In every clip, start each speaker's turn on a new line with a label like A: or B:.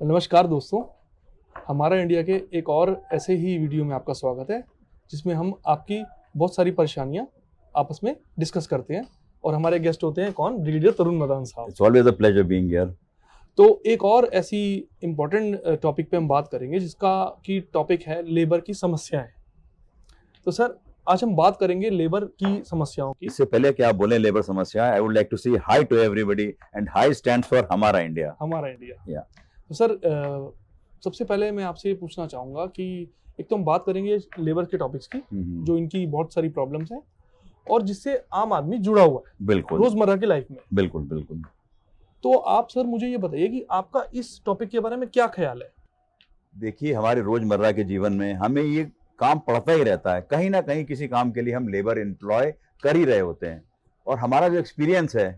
A: नमस्कार दोस्तों, हमारा इंडिया के एक और ऐसे ही वीडियो में आपका स्वागत है जिसमें हम आपकी बहुत सारी परेशानियां आपस में डिस्कस करते हैं। और हमारे गेस्ट होते हैं कौन? ब्रिगेडियर तरुण मदान साहब।
B: It's always a pleasure being here.
A: तो एक और ऐसी इम्पोर्टेंट टॉपिक पे हम बात करेंगे जिसका की टॉपिक है लेबर की समस्याएं। तो सर, आज हम बात करेंगे लेबर की समस्याओं की।
B: इससे पहले कि आप बोले लेबर समस्या, I would like to say hi to everybody and hi stands for हमारा इंडिया।
A: हमारा इंडिया।
B: Yeah.
A: तो सर, सबसे पहले मैं आपसे ये पूछना चाहूंगा कि एक तो हम बात करेंगे लेबर के टॉपिक्स की, जो इनकी बहुत सारी प्रॉब्लम्स हैं और जिससे आम आदमी जुड़ा हुआ है
B: बिल्कुल
A: रोजमर्रा की लाइफ में।
B: बिल्कुल बिल्कुल।
A: तो आप सर मुझे ये बताइए कि आपका इस टॉपिक के बारे में क्या ख्याल है?
B: देखिए, हमारे रोजमर्रा के जीवन में हमें ये काम पड़ता ही रहता है, कहीं ना कहीं किसी काम के लिए हम लेबर एम्प्लॉय कर ही रहे होते हैं। और हमारा जो एक्सपीरियंस है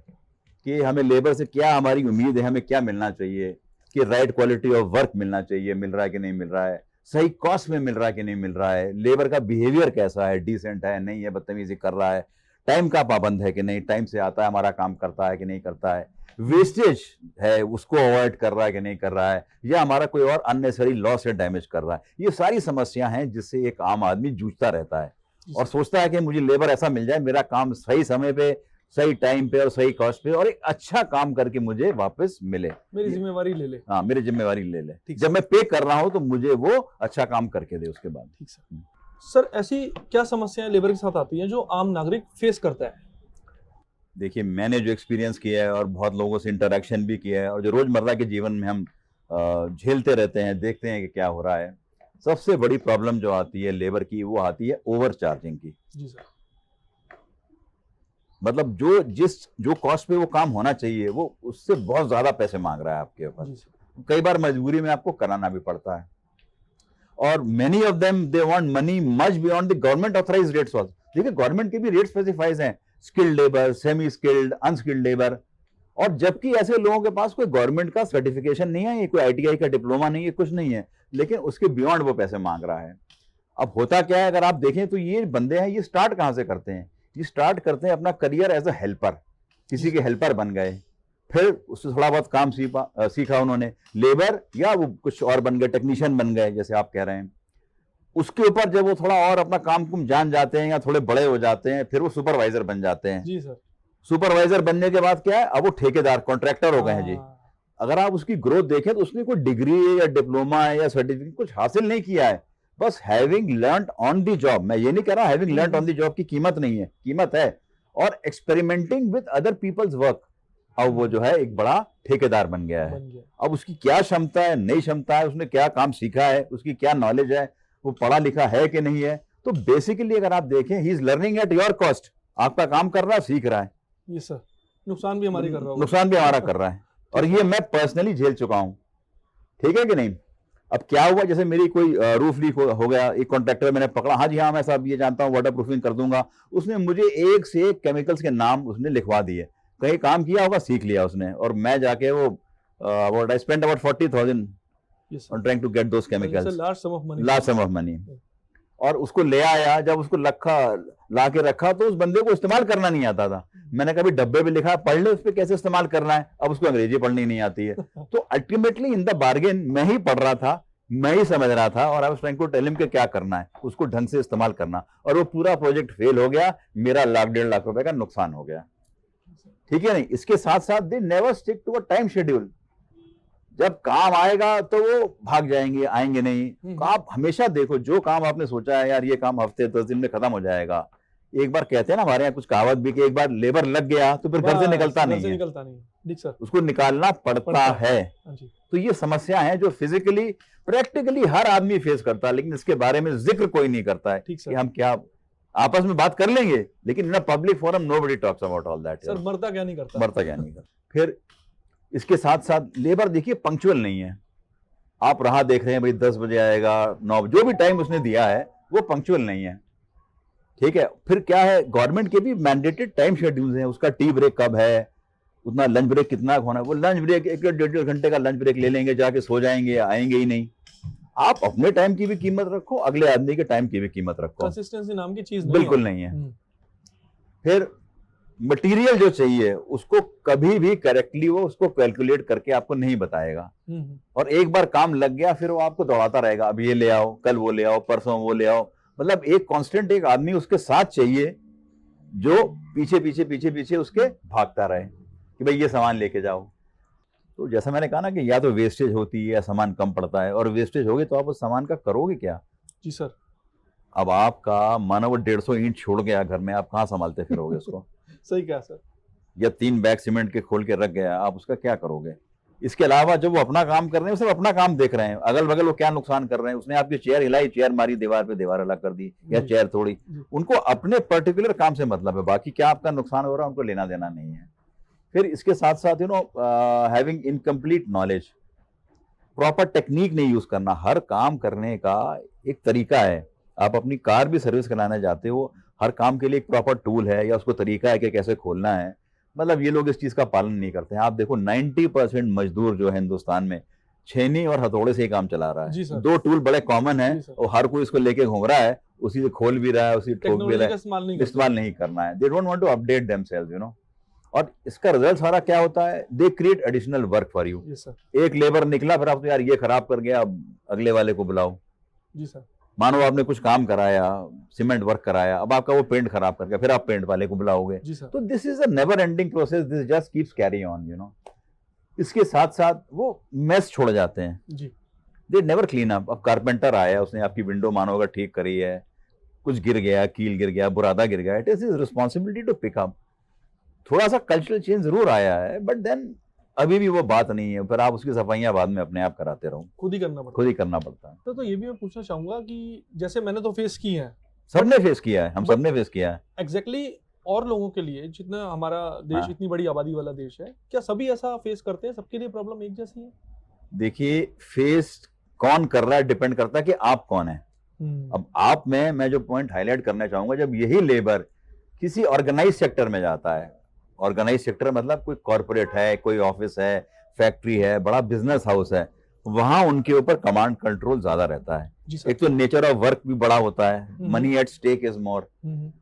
B: कि हमें लेबर से क्या हमारी उम्मीद है, हमें क्या मिलना चाहिए, कि राइट क्वालिटी ऑफ वर्क मिलना चाहिए, मिल रहा है कि नहीं मिल रहा है, सही कॉस्ट में मिल रहा है कि नहीं मिल रहा है, लेबर का बिहेवियर कैसा है, डिसेंट है नहीं है, बदतमीजी कर रहा है, टाइम का पाबंद है कि नहीं, टाइम से आता है हमारा काम करता है कि नहीं करता है, वेस्टेज है उसको अवॉइड कर रहा है कि नहीं कर रहा है, या हमारा कोई और अननेसेसरी लॉस से डैमेज कर रहा है। ये सारी समस्या हैं जिससे एक आम आदमी जूझता रहता है और सोचता है कि मुझे लेबर ऐसा मिल जाए, मेरा काम सही समय पे, सही टाइम पे और सही कॉस्ट पे और एक अच्छा काम करके मुझे वापस मिले,
A: मेरी जिम्मेवारी ले ले।
B: हाँ, मेरी जिम्मेवारी ले ले। जब मैं पे कर रहा हूं तो मुझे वो अच्छा काम करके दे उसके बाद।
A: ठीक सर। सर, ऐसी क्या समस्याएं लेबर के साथ आती हैं जो आम नागरिक फेस करता है?
B: देखिए, मैंने जो एक्सपीरियंस किया है और बहुत लोगों से इंटरेक्शन भी किया है और जो रोजमर्रा के जीवन में हम झेलते रहते हैं, देखते हैं कि क्या हो रहा है, सबसे बड़ी प्रॉब्लम जो आती है लेबर की वो आती है ओवर चार्जिंग की।
A: जी सर।
B: मतलब जो कॉस्ट पे वो काम होना चाहिए वो उससे बहुत ज्यादा पैसे मांग रहा है आपके पास। कई बार मजबूरी में आपको कराना भी पड़ता है और many of them they want money much beyond the government authorised rates also. देखिए, गवर्नमेंट के भी रेट स्पेसिफाइज हैं, skilled labour, semi skilled, unskilled labour. और जबकि ऐसे लोगों के पास कोई गवर्नमेंट का सर्टिफिकेशन नहीं है, कोई ITI का डिप्लोमा नहीं है, कुछ नहीं है, लेकिन उसके बियॉन्ड वो पैसे मांग रहा है। अब होता क्या है, अगर आप देखें तो ये बंदे हैं, ये स्टार्ट कहां से करते हैं? ये स्टार्ट करते हैं अपना करियर एज अ हेल्पर, किसी के हेल्पर बन गए, फिर उससे थोड़ा बहुत काम सीखा उन्होंने, लेबर या वो कुछ और बन गए, टेक्नीशियन बन गए जैसे आप कह रहे हैं। उसके ऊपर जब वो थोड़ा और अपना काम कुम जान जाते हैं या थोड़े बड़े हो जाते हैं, फिर वो सुपरवाइजर बन जाते हैं।
A: जी सर।
B: सुपरवाइजर बनने के बाद क्या है, अब वो ठेकेदार, कॉन्ट्रैक्टर हो गए हैं जी। अगर आप उसकी ग्रोथ देखें तो उसने कोई डिग्री या डिप्लोमा या सर्टिफिकेट कुछ हासिल नहीं किया है, बस having learned on the job. मैं ये नहीं कह रहा having learned on the job की कीमत नहीं है, कीमत है, और experimenting with other people's work. अब वो जो है एक बड़ा ठेकेदार बन गया है। अब उसकी क्या क्षमता है, नई क्षमता है, उसने क्या काम सीखा है, उसकी क्या नॉलेज है, वो पढ़ा लिखा है कि नहीं है। तो बेसिकली अगर आप देखें, he is learning at your cost, आपका काम कर रहा है, सीख रहा है।
A: ये सर, नुकसान भी हमारी कर रहा है,
B: नुकसान भी हमारा कर रहा है, और ये मैं पर्सनली झेल चुका हूं। ठीक है कि नहीं? अब क्या हुआ, जैसे मेरी कोई रूफ लीक हो गया, एक कॉन्ट्रैक्टर मैंने पकड़ा, हाँ जी हाँ मैं सब ये जानता हूँ, वाटर प्रूफिंग कर दूंगा। उसने मुझे एक से एक केमिकल्स के नाम उसने लिखवा दिए, कहीं काम किया होगा, सीख लिया उसने, और मैं जाके वो I spend about 40,000 on trying to get those chemicals,
A: large sum of money.
B: और उसको ले आया, जब उसको ला के रखा तो उस बंदे को इस्तेमाल करना नहीं आता था। मैंने कभी डब्बे पे लिखा, पढ़ ले उस पर कैसे इस्तेमाल करना है, अब उसको अंग्रेजी पढ़नी नहीं आती है। तो अल्टीमेटली इन द बार्गेन मैं ही पढ़ रहा था, मैं ही समझ रहा था, और I was trying to tell him कि क्या करना है, उसको ढंग से इस्तेमाल करना, और वो पूरा प्रोजेक्ट फेल हो गया, मेरा 1.5 लाख रुपए का नुकसान हो गया। ठीक है नहीं? इसके साथ साथ they never stick to a time schedule. जब काम आएगा तो वो भाग जाएंगे, आएंगे नहीं। आप हमेशा देखो, जो काम आपने सोचा है यार ये काम हफ्ते 10 दिन में खत्म हो जाएगा, एक बार कहते हैं ना हमारे यहाँ कुछ कहावत भी कि एक बार लेबर लग गया तो फिर घर से निकलता नहीं है, उसको निकालना पड़ता है। तो ये समस्या है जो फिजिकली प्रैक्टिकली हर आदमी फेस करता है, लेकिन इसके बारे में जिक्र कोई नहीं करता है कि हम क्या आपस में बात कर लेंगे, लेकिन in public forum nobody talks about all that.
A: Sir, मरता क्या नहीं करता,
B: मरता क्या नहीं करता। फिर इसके साथ साथ लेबर देखिए पंक्चुअल नहीं है। आप राह देख रहे हैं भाई 10 बजे आएगा, 9, जो भी टाइम उसने दिया है वो पंक्चुअल नहीं है। ठीक है, फिर क्या है, गवर्नमेंट के भी मैंडेटेड टाइम शेड्यूल्स हैं, उसका टी ब्रेक कब है, उतना लंच ब्रेक कितना होना है, वो लंच ब्रेक 1-1.5 घंटे का लंच ब्रेक ले लेंगे, जाके सो जाएंगे, आएंगे ही नहीं। आप अपने टाइम की भी कीमत रखो, अगले आदमी के टाइम की भी कीमत रखो।
A: कंसिस्टेंसी नाम की चीज
B: बिल्कुल नहीं है। फिर मटेरियल जो चाहिए उसको कभी भी करेक्टली वो उसको कैलकुलेट करके आपको नहीं बताएगा। और एक बार काम लग गया फिर वो आपको दौड़ाता रहेगा, अब ये ले आओ, कल वो ले आओ, परसों वो ले आओ। मतलब एक कांस्टेंट एक आदमी उसके साथ चाहिए जो पीछे पीछे पीछे पीछे उसके भागता रहे कि भाई ये सामान लेके जाओ। तो जैसा मैंने कहा ना कि या तो वेस्टेज होती है या सामान कम पड़ता है, और वेस्टेज होगी तो आप उस सामान का करोगे क्या?
A: जी सर।
B: अब आपका मानो वो 150 ईंट छोड़ गया घर में, आप कहाँ संभालते फिरोगे उसको?
A: सही कहा सर।
B: या 3 बैग सीमेंट के खोल के रख गया, आप उसका क्या करोगे? इसके अलावा जब वो अपना काम कर रहे हैं, सिर्फ अपना काम देख रहे हैं, अगल बगल वो क्या नुकसान कर रहे हैं। उसने आपकी चेयर हिलाई, चेयर मारी दीवार पे, दीवार अलग कर दी, या चेयर तोड़ी। उनको अपने पर्टिकुलर काम से मतलब है, बाकी क्या आपका नुकसान हो रहा है उनको लेना देना नहीं है। फिर इसके साथ साथ having incomplete knowledge, proper technique नहीं यूज करना। हर काम करने का एक तरीका है। आप अपनी कार भी सर्विस कराने जाते हो, हर काम के लिए एक प्रॉपर टूल है या उसको तरीका है कि कैसे खोलना है। मतलब ये लोग इस चीज का पालन नहीं करते हैं। आप देखो 90% मजदूर जो है हिंदुस्तान में छेनी और हथौड़े से ही काम चला रहा है। 2 टूल बड़े कॉमन है और हर कोई इसको लेके घूम रहा है, उसी से खोल भी रहा है, उसी ठोक भी रहा है। इस्तेमाल नहीं करना है। They don't want to update themselves, और इसका रिजल्ट सारा क्या होता है? They create additional work for you. एक लेबर निकला, फिर आप तो यार ये खराब कर गया, अब अगले वाले को बुलाओ।
A: जी सर।
B: मानो आपने कुछ काम कराया, सीमेंट वर्क कराया, अब आपका वो पेंट खराब कर गया, फिर आप पेंट वाले को बुलाओगे। तो this is a never ending process, this just keeps carry on. इसके साथ साथ वो मेस छोड़ जाते हैं जी, दे नेवर क्लीन अप। अब कारपेंटर आया, उसने आपकी विंडो मानो अगर ठीक करी है, कुछ गिर गया, कील गिर गया, बुरादा गिर गया, it is his responsibility to pick up. थोड़ा सा कल्चरल चेंज जरूर आया है, बट देन अभी भी वो बात नहीं है। फिर आप उसकी सफाइयां बाद में अपने आप कराते रहो, खुद ही करना पड़ता है।
A: तो ये भी मैं पूछना चाहूंगा कि जैसे मैंने तो फेस की है,
B: सबने फेस किया है, हम सबने फेस किया है
A: एग्जैक्टली। और लोगों के लिए, जितना हमारा देश इतनी बड़ी आबादी वाला देश है, क्या सभी ऐसा फेस करते हैं? सबके लिए प्रॉब्लम एक जैसी है?
B: देखिए, फेस कौन कर रहा है डिपेंड करता है कि आप कौन है। अब आप में मैं जो पॉइंट हाईलाइट करना चाहूंगा, जब यही लेबर किसी ऑर्गेनाइज सेक्टर में जाता है, ऑर्गेनाइज सेक्टर मतलब कोई कॉर्पोरेट है, कोई ऑफिस है, फैक्ट्री है, बड़ा बिजनेस हाउस है, वहां उनके ऊपर कमांड कंट्रोल ज्यादा रहता है। एक तो नेचर ऑफ वर्क भी बड़ा होता है, money at stake is more.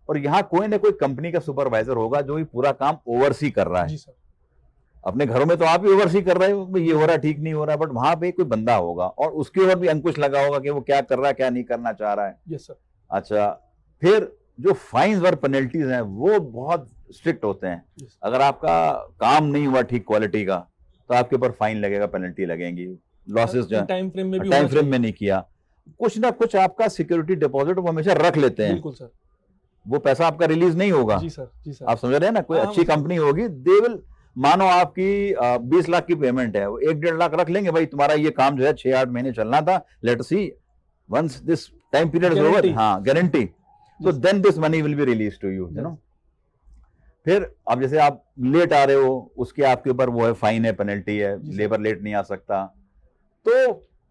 B: और यहाँ कोई ना कोई कंपनी का सुपरवाइजर होगा जो ही पूरा काम ओवरसी कर रहा है। अपने घरों में तो आप ही ओवरसी कर रहे हो, ये हो रहा है, ठीक नहीं हो रहा है, बट वहां पे कोई बंदा होगा और उसके ऊपर भी अंकुश लगा होगा कि वो क्या कर रहा है, क्या नहीं करना चाह रहा है।
A: Yes sir.
B: अच्छा, फिर जो फाइन्स और पेनल्टीज हैं वो बहुत स्ट्रिक्ट होते हैं। अगर आपका काम नहीं हुआ ठीक क्वालिटी का तो आपके ऊपर फाइन लगेगा, पेनल्टी लगेंगी। लॉसेस जो टाइम फ्रेम में नहीं किया, कुछ ना कुछ आपका सिक्योरिटी डिपॉजिट वो हमेशा रख लेते हैं।
A: बिल्कुल सर।
B: वो पैसा आपका रिलीज नहीं होगा।
A: जी सर, जी सर।
B: आप समझ रहे हैं ना? कोई अच्छी कंपनी होगी, दे विल, मानो आपकी 20 लाख की पेमेंट है, वो 1-1.5 लाख रख लेंगे, भाई तुम्हारा ये काम जो है 6-8 महीने चलना था, let us see once this time period is over, हाँ गारंटी, तो then this money will be release to you know. फिर अब जैसे आप लेट आ रहे हो, उसके आपके ऊपर वो है, फाइन है, पेनल्टी है, लेबर लेट नहीं आ सकता। तो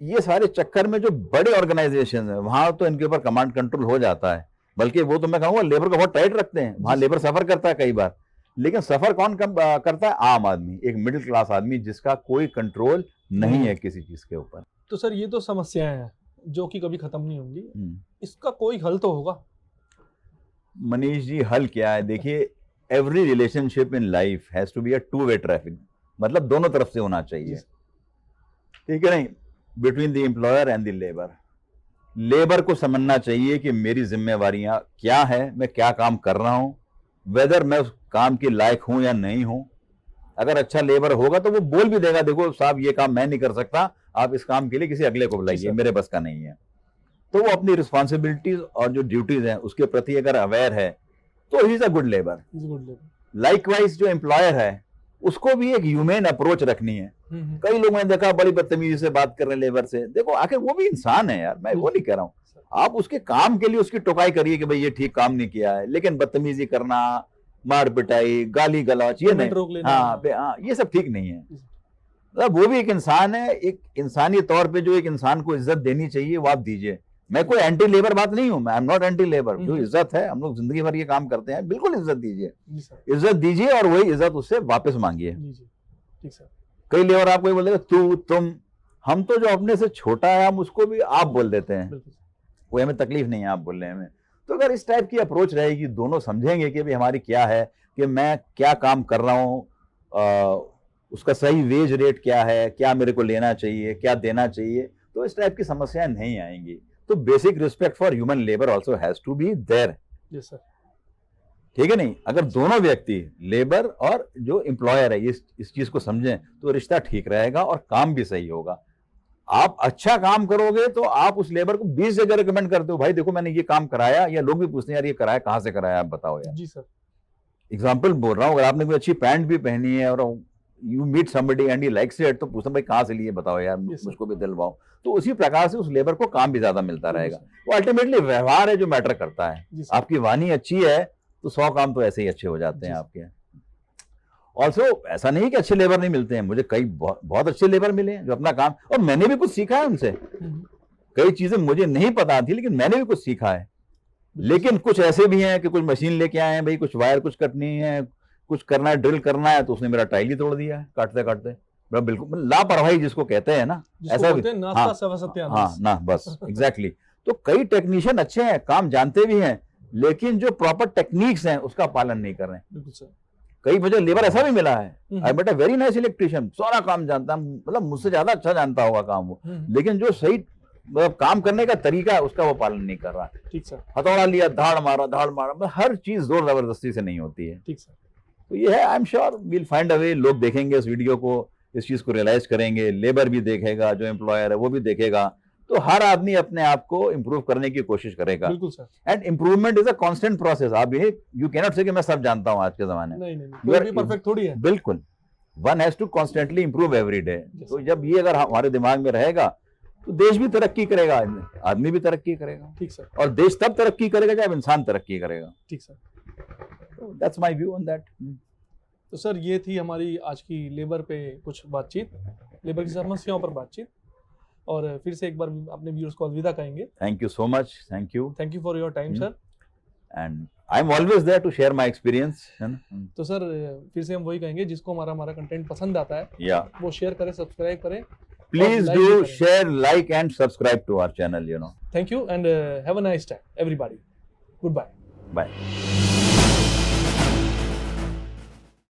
B: ये सारे चक्कर में जो बड़े ऑर्गेनाइजेशन है वहां तो इनके ऊपर कमांड कंट्रोल हो जाता है, बल्कि वो तो मैं कहूंगा लेबर को बहुत टाइट रखते हैं। वहां लेबर सफर करता है कई बार, लेकिन सफर कौन करता है? आम आदमी, एक मिडिल क्लास आदमी जिसका कोई कंट्रोल नहीं है किसी चीज के ऊपर।
A: तो सर ये तो समस्याएं हैं जो कि कभी खत्म नहीं होंगी, इसका कोई हल तो होगा?
B: मनीष जी, हल क्या है? देखिए, every relationship in life has to be a two way traffic, मतलब दोनों तरफ से होना चाहिए, ठीक है नहीं? Between the employer and the labour. Labour को समझना चाहिए कि मेरी जिम्मेवारियां क्या है, मैं क्या काम कर रहा हूं, वेदर मैं उस काम के लायक हूं या नहीं हूं। अगर अच्छा लेबर होगा तो वो बोल भी देगा, देखो साहब ये काम मैं नहीं कर सकता, आप इस काम के लिए किसी अगले को बुलाइए, मेरे बस का नहीं है। तो वो अपनी रिस्पॉन्सिबिलिटीज और जो ड्यूटीज हैं उसके प्रति अगर अवेयर है तो he is a good labour. Likewise जो एम्प्लॉयर है उसको भी एक ह्यूमन अप्रोच रखनी है। कई लोग मैंने देखा बड़ी बदतमीजी से बात कर रहे हैं लेबर से। देखो, आखिर वो भी इंसान है यार, मैं वो नहीं कह रहा हूँ। आप उसके काम के लिए उसकी टोकाई करिए कि भाई ये ठीक काम नहीं किया है, लेकिन बदतमीजी करना, मार पिटाई, गाली गलौच, ये नहीं, हाँ, ये सब ठीक नहीं है। मतलब वो भी एक इंसान है, एक इंसानी तौर पे जो एक इंसान को इज्जत देनी चाहिए वो आप दीजिए। मैं कोई एंटी लेबर बात नहीं हूँ, मैं I am not anti labour. जो इज्जत है, हम लोग जिंदगी भर ये काम करते हैं, बिल्कुल इज्जत दीजिए, इज्जत दीजिए और वही इज्जत उससे वापस मांगिए। कई लेबर आपको ये बोलेगा तू, तुम, हम तो जो अपने से छोटा है हम उसको भी आप बोल देते हैं, कोई हमें तकलीफ नहीं है आप बोलने में। तो अगर इस टाइप की अप्रोच रहेगी, दोनों समझेंगे कि भाई हमारी क्या है, कि मैं क्या काम कर रहा हूँ, उसका सही वेज रेट क्या है, क्या मेरे को लेना चाहिए, क्या देना चाहिए, तो इस टाइप की समस्याएं नहीं आएंगी। तो basic respect for human labour also has to be there.
A: Yes sir.
B: ठीक है नहीं, अगर दोनों व्यक्ति लेबर और जो एम्प्लॉयर है इस चीज को समझें तो रिश्ता ठीक रहेगा और काम भी सही होगा। आप अच्छा काम करोगे तो आप उस लेबर को 20 जगह रिकमेंड करते हो, भाई देखो मैंने ये काम कराया, या लोग भी पूछते हैं यार ये कराया कहाँ से कराया, आप बताओ यार।
A: जी सर।
B: एग्जाम्पल बोल रहा हूँ, अगर आपने कोई अच्छी पैंट भी पहनी है और you meet somebody and he likes it, तो पूछते भाई कहाँ से लिए, बताओ यार, मुझको भी दिलवाओ। तो उसी प्रकार से उस लेबर को काम भी ज्यादा मिलता रहेगा। वो अल्टीमेटली व्यवहार है जो मैटर करता है। आपकी वाणी अच्छी है तो 100 काम तो ऐसे ही अच्छे हो जाते हैं आपके। ऑल्सो ऐसा नहीं कि अच्छे लेबर नहीं मिलते हैं, मुझे कई बहुत अच्छे लेबर मिले हैं जो अपना काम, और मैंने भी कुछ सीखा है उनसे। कई चीजें मुझे नहीं पता थी लेकिन मैंने भी कुछ सीखा है। लेकिन कुछ ऐसे भी हैं कि कुछ मशीन लेके आए हैं, भाई कुछ वायर कुछ कटनी है, कुछ करना है, ड्रिल करना है, तो उसने मेरा टाइल ही तोड़ दिया है काटते काटते। बिल्कुल लापरवाही जिसको कहते हैं ना, ऐसा भी। हाँ ना, बस एग्जैक्टली। तो कई टेक्नीशियन अच्छे हैं, काम जानते भी हैं, लेकिन जो प्रॉपर टेक्निक्स हैं उसका पालन नहीं कर रहे हैं। कई वजह लेबर ऐसा भी मिला है, I met a very nice electrician, सारा काम जानता है, मतलब मुझसे ज्यादा अच्छा जानता होगा काम वो, लेकिन जो सही मतलब काम करने का तरीका है उसका वो पालन नहीं कर रहा।
A: ठीक सर।
B: हथौड़ा लिया, धाड़ मारा, हर चीज जोर जबरदस्ती से नहीं होती है।
A: ठीक सर।
B: तो ये है, I am sure will find a way. लोग देखेंगे इस वीडियो को, इस चीज को रियलाइज करेंगे, लेबर भी देखेगा, जो एम्प्लॉयर है वो भी देखेगा, तो हर आदमी अपने आप को इंप्रूव करने की कोशिश करेगा।
A: बिल्कुल sir.
B: And improvement is a constant process. आप ये यू कैन नॉट से कि मैं सब जानता हूं आज के जमाने में।
A: नहीं, कोई भी परफेक्ट थोड़ी है।
B: बिल्कुल, one has to constantly improve every day. तो जब ये अगर हमारे दिमाग में रहेगा तो देश भी तरक्की करेगा, आदमी भी तरक्की करेगा।
A: ठीक सर।
B: और देश तब तरक्की करेगा जब इंसान तरक्की करेगा।
A: ठीक sir.
B: That's my view on that.
A: तो सर ये थी हमारी आज की लेबर पे कुछ बातचीत, लेबर की समस्याओं पर बातचीत, और फिर से एक बार अपने व्यूअर्स को अलविदा कहेंगे।
B: Thank you so much. Thank you
A: for your time sir.
B: And I am always there to share my experience.
A: तो सर फिर से हम वही कहेंगे, जिसको हमारा कंटेंट पसंद आता है वो शेयर करें, सब्सक्राइब करें।
B: Please do share, like and subscribe to our channel, you know.
A: Thank you and have a nice time everybody. Goodbye.
B: Bye.